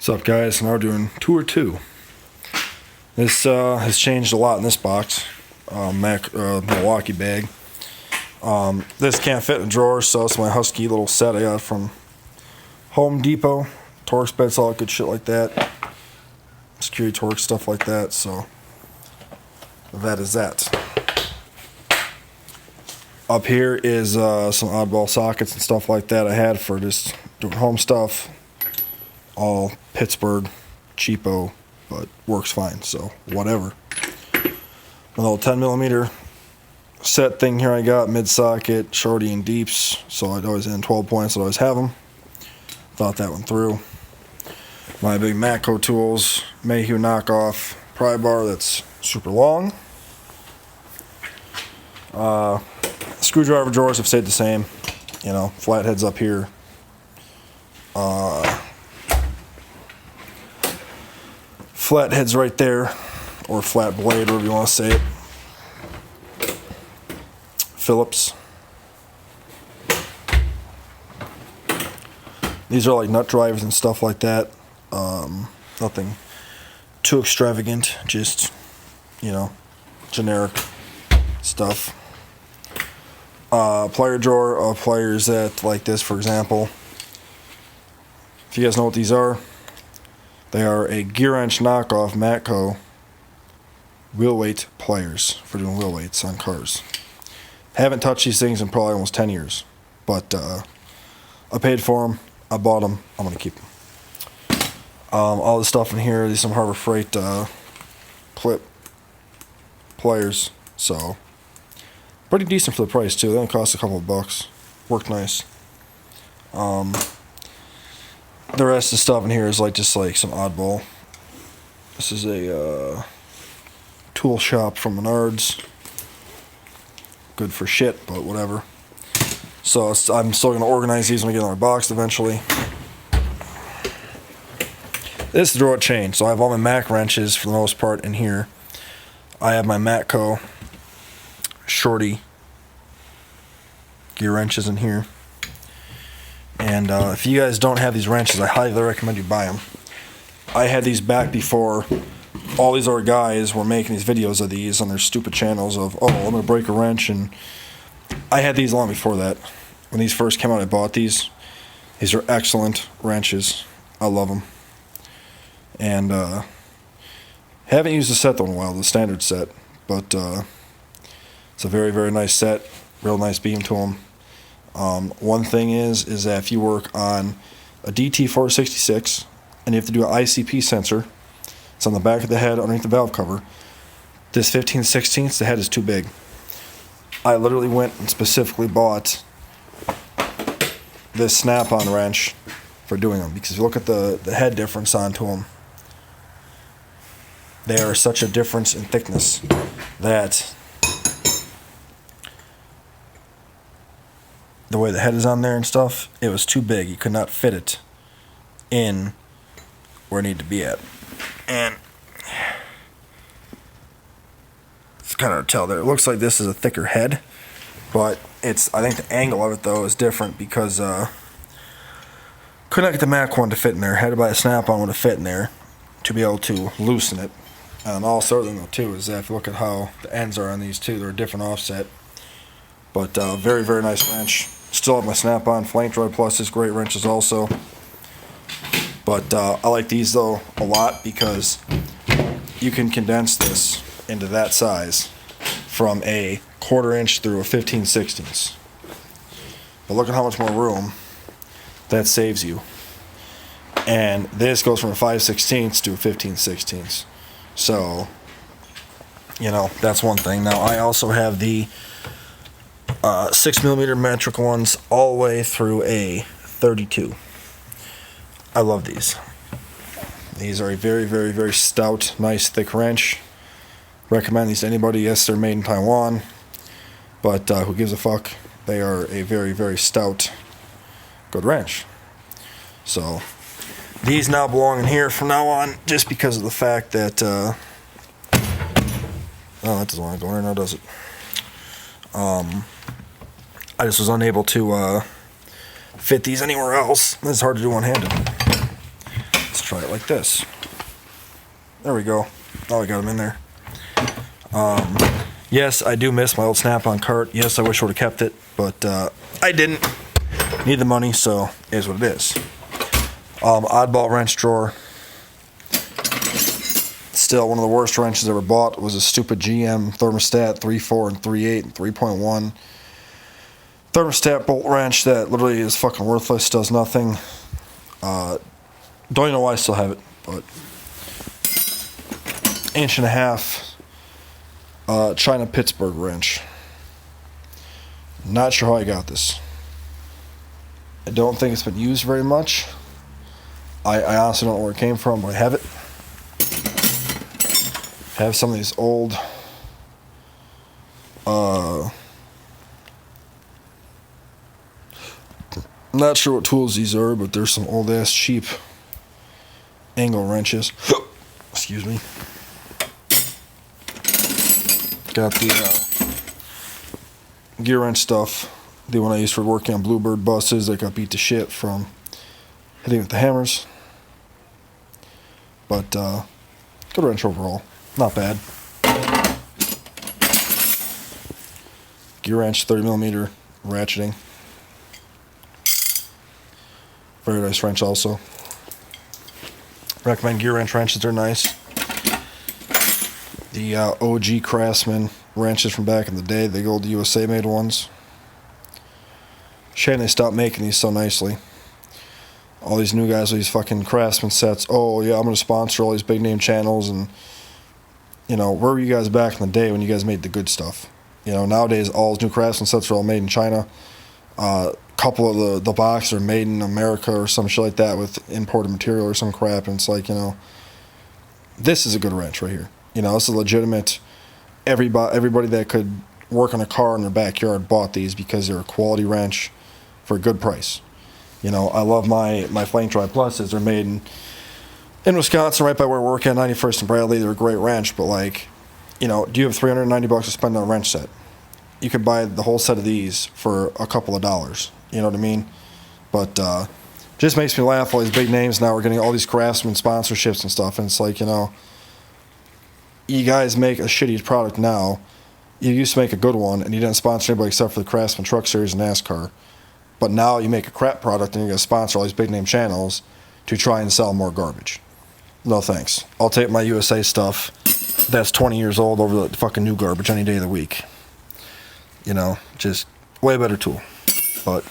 What's up, guys? Now we're doing tour 2. This has changed a lot in this box. Milwaukee bag. This can't fit in a drawer, so it's my Husky little set I got from Home Depot. Torx beds, all good shit like that. Security Torx, stuff like that. So that is that. Up here is some oddball sockets and stuff like that I had for just doing home stuff. All Pittsburgh, cheapo, but works fine, so whatever. A little 10mm set thing here I got, mid-socket, shorty and deeps, so I'd always end 12 points, I'd always have them. Thought that one through. My big Matco Tools, Mayhew knockoff pry bar that's super long. Screwdriver drawers have stayed the same, you know, flatheads up here. Flatheads right there, or flat blade, whatever you want to say it. Phillips. These are like nut drivers and stuff like that. Nothing too extravagant, just, you know, generic stuff. Plier drawer of pliers that, like this, for example. If you guys know what these are, they are a gear wrench knockoff Matco wheel weight pliers for doing wheel weights on cars. Haven't touched these things in probably almost 10 years, but I paid for them, I bought them, I'm going to keep them. All the stuff in here, these some Harbor Freight clip pliers, so pretty decent for the price too. They only cost a couple of bucks. Worked nice. The rest of the stuff in here is like just like some oddball. This is a tool shop from Menards. Good for shit, but whatever. So I'm still going to organize these when I get in our box eventually. This drawer changed, so I have all my Mac wrenches for the most part in here. I have my Matco shorty gear wrenches in here. And if you guys don't have these wrenches, I highly recommend you buy them. I had these back before all these other guys were making these videos of these on their stupid channels of, oh, I'm going to break a wrench. And I had these long before that. When these first came out, I bought these. These are excellent wrenches. I love them. And haven't used the set though in a while, the standard set. But it's a very, very nice set. Real nice beam to them. One thing is that if you work on a DT466 and you have to do an ICP sensor, it's on the back of the head underneath the valve cover. This 15/16, the head is too big. I literally went and specifically bought this snap-on wrench for doing them, because if you look at the head difference onto them, they are such a difference in thickness that the way the head is on there and stuff, it was too big. You could not fit it in where it needed to be at. And it's kind of hard to tell there. It looks like this is a thicker head, but it's, I think the angle of it though is different because could not get the Mac one to fit in there. Had to buy a snap-on one to fit in there to be able to loosen it. And also other thing though too is that if you look at how the ends are on these two, they're a different offset. But very, very nice wrench. Still have my snap-on Flank Droid Pluses, great wrenches also. But I like these though a lot because you can condense this into that size from a 1/4 inch through a 15/16. But look at how much more room that saves you. And this goes from a 5/16 to a 15/16. So, you know, that's one thing. Now I also have the 6mm metric ones all the way through a 32. I love these. These are a very, very, very stout, nice, thick wrench. Recommend these to anybody. Yes, they're made in Taiwan, but who gives a fuck? They are a very, very stout, good wrench. So these now belong in here from now on, just because of the fact that oh, that doesn't want to go in there now, does it? I just was unable to fit these anywhere else. It's hard to do one-handed. Let's try it like this. There we go. Oh, I got them in there. Yes, I do miss my old Snap-on cart. Yes, I wish I would have kept it, but I didn't. Need the money, so it is what it is. Oddball wrench drawer. Still, one of the worst wrenches I ever bought was a stupid GM thermostat 3.4 and 3.8 and 3.1 thermostat bolt wrench that literally is fucking worthless, does nothing. Don't even know why I still have it, but 1.5 inch China Pittsburgh wrench. Not sure how I got this. I don't think it's been used very much. I honestly don't know where it came from, but I have it. I have some of these old not sure what tools these are, but there's some old ass cheap angle wrenches. Excuse me. Got the gear wrench stuff. The one I used for working on Bluebird buses that got beat to shit from hitting with the hammers. But good wrench overall. Not bad. Gear wrench, 30mm ratcheting. Very nice wrench also. Recommend gear wrenches, they're nice. The OG Craftsman wrenches from back in the day, the old USA made ones. Shame they stopped making these so nicely. All these new guys with these fucking Craftsman sets. Oh yeah, I'm gonna sponsor all these big name channels, and you know, where were you guys back in the day when you guys made the good stuff? You know, nowadays all these new Craftsman sets are all made in China. Couple of the boxes are made in America or some shit like that with imported material or some crap, and it's like, you know, this is a good wrench right here. You know, this is legitimate. Everybody that could work on a car in their backyard bought these because they're a quality wrench for a good price. You know, I love my Flank Drive Pluses. They're made in Wisconsin, right by where we're working, 91st and Bradley. They're a great wrench, but like, you know, do you have $390 to spend on a wrench set? You could buy the whole set of these for a couple of dollars. You know what I mean? But just makes me laugh. All these big names now are getting all these Craftsman sponsorships and stuff, and it's like, you know, you guys make a shitty product now. You used to make a good one, and you didn't sponsor anybody except for the Craftsman Truck Series and NASCAR. But now you make a crap product, and you're going to sponsor all these big name channels to try and sell more garbage. No thanks. I'll take my USA stuff that's 20 years old over the fucking new garbage any day of the week. You know, just way better tool. But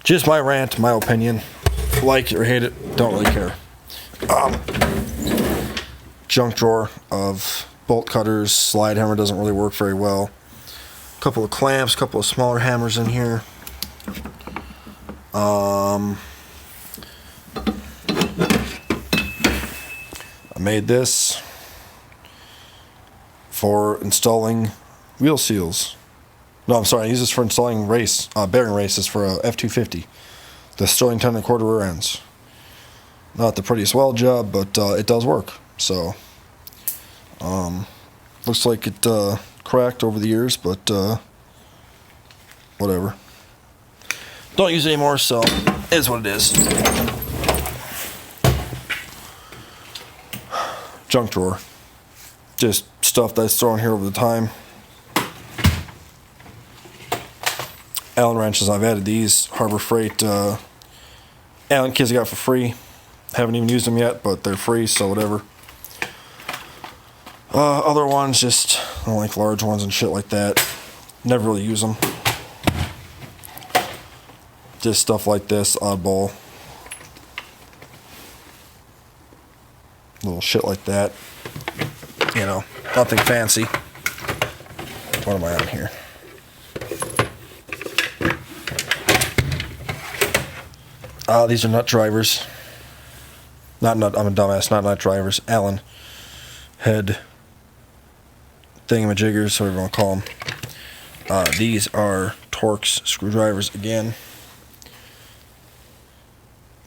just my rant, my opinion. Like it or hate it, don't really care. Junk drawer of bolt cutters. Slide hammer doesn't really work very well. A couple of clamps, a couple of smaller hammers in here. I made this for installing wheel seals. No, I'm sorry, I use this for installing bearing races for a F-250. The Sterling 10 1/4 rear ends. Not the prettiest weld job, but it does work. So, looks like it cracked over the years, but whatever. Don't use it anymore, so it is what it is. Junk drawer. Just stuff that's thrown here over the time. Allen wrenches, I've added these. Harbor Freight Allen kits I got for free. Haven't even used them yet, but they're free, so whatever. Other ones, just I don't like large ones and shit like that. Never really use them. Just stuff like this, oddball. Little shit like that. You know, nothing fancy. What am I on here? These are nut drivers. I'm a dumbass, not nut drivers. Allen head thingamajiggers, whatever you want to call them. These are Torx screwdrivers again.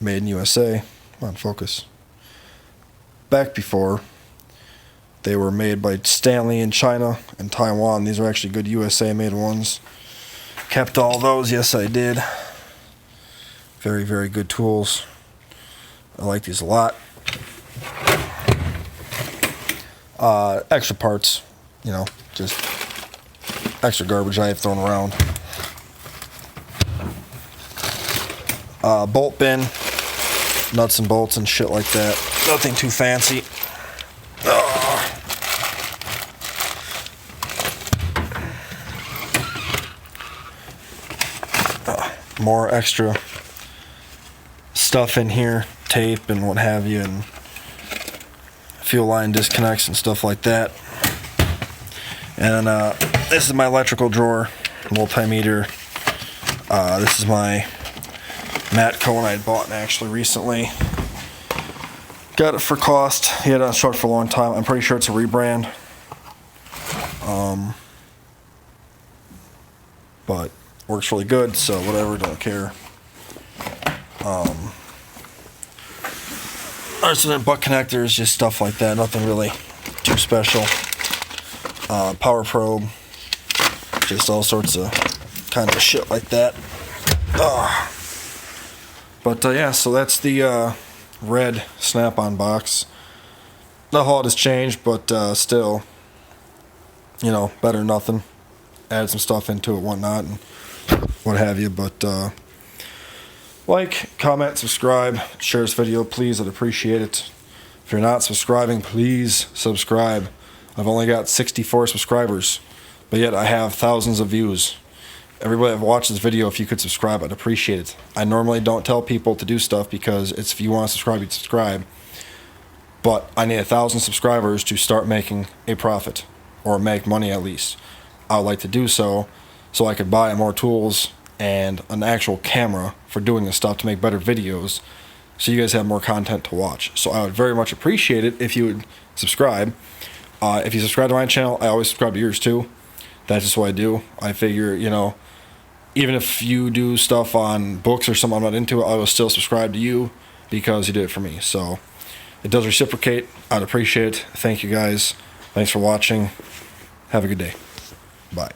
Made in USA. Come on, focus. Back before, they were made by Stanley in China and Taiwan. These are actually good USA made ones. Kept all those, yes I did. Very, very good tools. I like these a lot. extra parts, you know, just extra garbage I have thrown around. Bolt bin, nuts and bolts and shit like that. Nothing too fancy. More extra stuff in here, tape and what have you, and fuel line disconnects and stuff like that. And this is my electrical drawer, multimeter. This is my mat cone I had bought actually recently. Got it for cost. He had it on stock for a long time. I'm pretty sure it's a rebrand. But works really good, so whatever, don't care. Arsonite butt connectors, just stuff like that, nothing really too special. Power probe, just all sorts of kind of shit like that. But yeah, so that's the red Snap-on box. The HUD has changed, but still, you know, better than nothing. Add some stuff into it, whatnot, and what have you. But like, comment, subscribe, share this video, please. I'd appreciate it. If you're not subscribing, please subscribe. I've only got 64 subscribers, but yet I have thousands of views. Everybody that watched this video, if you could subscribe, I'd appreciate it. I normally don't tell people to do stuff because it's, if you want to subscribe, you subscribe. But I need 1,000 subscribers to start making a profit, or make money at least. I would like to do so I could buy more tools and an actual camera for doing this stuff to make better videos, so you guys have more content to watch. So I would very much appreciate it if you would subscribe. If you subscribe to my channel, I always subscribe to yours too. That's just what I do. I figure, you know, even if you do stuff on books or something I'm not into, I will still subscribe to you because you did it for me. So it does reciprocate. I'd appreciate it. Thank you guys. Thanks for watching. Have a good day. Bye.